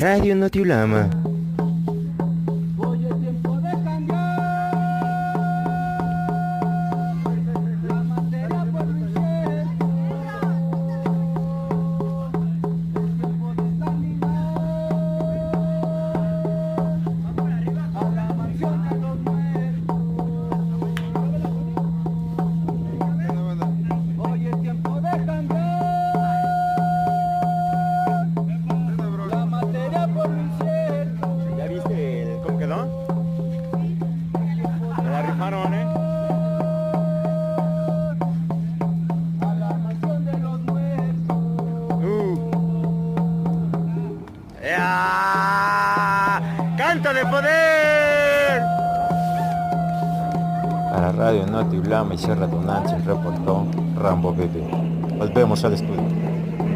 Radio Notiulama. ¡Canto de poder! Para Radio Notiulama y Serra Tonantzin reportó Rambo Bebé. Volvemos al estudio.